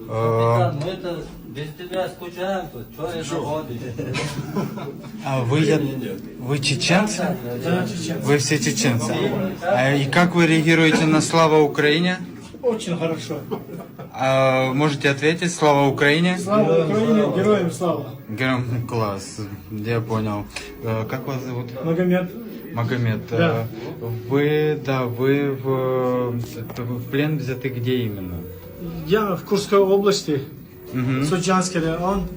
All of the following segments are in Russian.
Капитан, мы это без тебя скучаем тут. Что это ходишь? А вы чеченцы? Да, чеченцы. Вы все чеченцы. И как вы реагируете на «Слава Украине»? Очень хорошо. Можете ответить «Слава Украине»? Слава Украине, героям слава. Класс, я понял. Как вас зовут? Магомед. Магомед. Да. Вы в плен взяты где именно? Я в Курской области, Мгм. Сочинский район,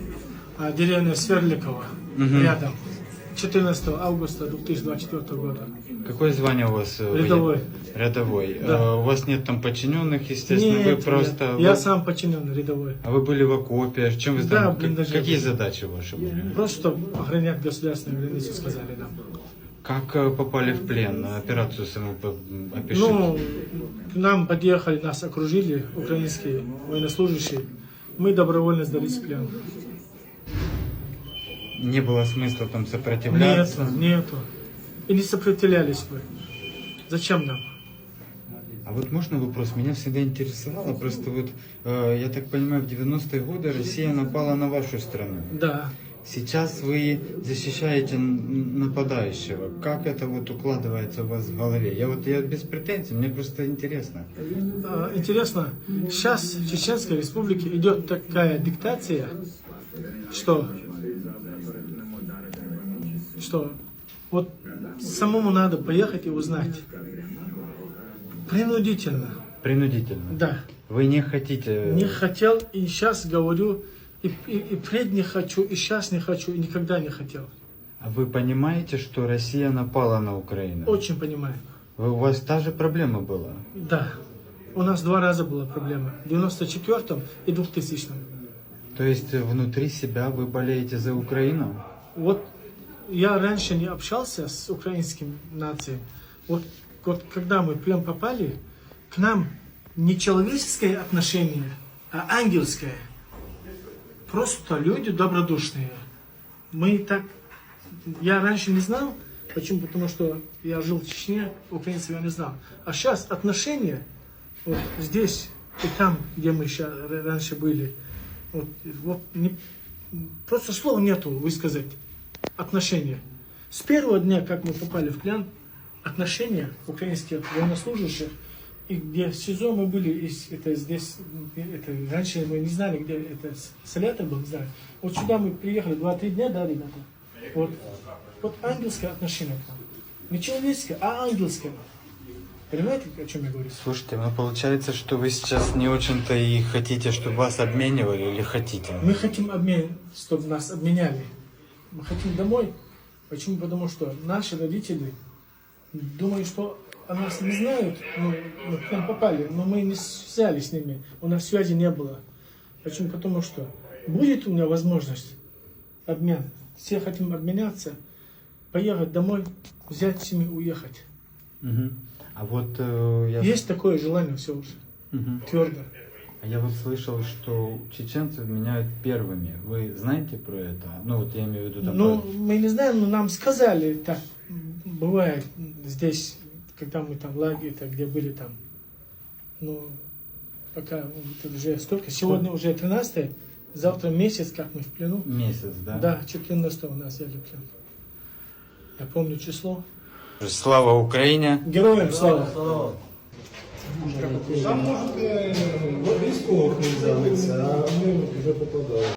деревня Сверликова, рядом. 14 августа 2024 года. Какое звание у вас? Рядовой. Рядовой. Да. У вас нет там подчиненных, естественно, вы Нет, просто... нет. Я сам подчиненный рядовой. А вы были в окопе? Чем вы Да, там? в блиндаже Какие был. задачи ваши были? Просто охранять государственную границу, сказали нам. Как попали в плен? Операцию саму опишите. Ну, к нам подъехали, нас окружили украинские военнослужащие. Мы добровольно сдались в плен. Не было смысла там сопротивляться? Нету. И не сопротивлялись бы. Зачем нам? А вот можно вопрос? Меня всегда интересовало, просто вот, я так понимаю, в 90-е годы Россия напала на вашу страну. Да. Сейчас вы защищаете нападающего. Как это вот укладывается у вас в голове? Я без претензий, мне просто интересно. Интересно, сейчас в Чеченской Республике идет такая диктация, что вот самому надо поехать и узнать. Принудительно. Принудительно. Да. Вы не хотите... Не хотел и сейчас говорю, и впредь не хочу, и сейчас не хочу, и никогда не хотел. А вы понимаете, что Россия напала на Украину? Очень понимаю. У вас та же проблема была? Да. У нас 2 раза была проблема. В 94-м и 2000-м. То есть внутри себя вы болеете за Украину? Вот я раньше не общался с украинским нацией. Вот когда мы в плен попали, к нам не человеческое отношение, а ангельское. Просто люди добродушные. Мы так... Я раньше не знал. Почему? Потому что я жил в Чечне, украинцев я не знал. А сейчас отношения вот здесь и там, где мы раньше были, просто слова нету высказать. Отношения. С первого дня, как мы попали в плен, отношения украинских военнослужащих, и где в СИЗО мы были, и раньше мы не знали, где это Солятор был, не знаю. Вот сюда мы приехали 2-3 дня, да, ребята? Вот ангельское отношение к нам. Не человеческое, а ангельское. Понимаете, о чем я говорю? Слушайте, ну получается, что вы сейчас не очень-то и хотите, чтобы вас обменивали, или хотите? Мы хотим чтобы нас обменяли. Мы хотим домой. Почему? Потому что наши родители думают, что о нас не знают, мы к нам попали, но мы не связались с ними, у нас связи не было. Почему? Потому что будет у меня возможность обмен. Все хотим обменяться, поехать домой, взять семью, уехать. Угу. А вот Есть такое желание все уже, твердо. А я вот слышал, что чеченцев меняют первыми. Вы знаете про это? Ну вот я имею в виду... Ну, мы не знаем, но нам сказали, так бывает здесь, когда мы там в лагере, где были там. Ну, пока уже сколько? Сегодня уже 13-е, завтра месяц, как мы в плену. Месяц, да? Да, 14-го нас взяли в плен. Я помню число. Слава Украине! Героям слава! Там, може, військових не взялися, а ми вже попадали.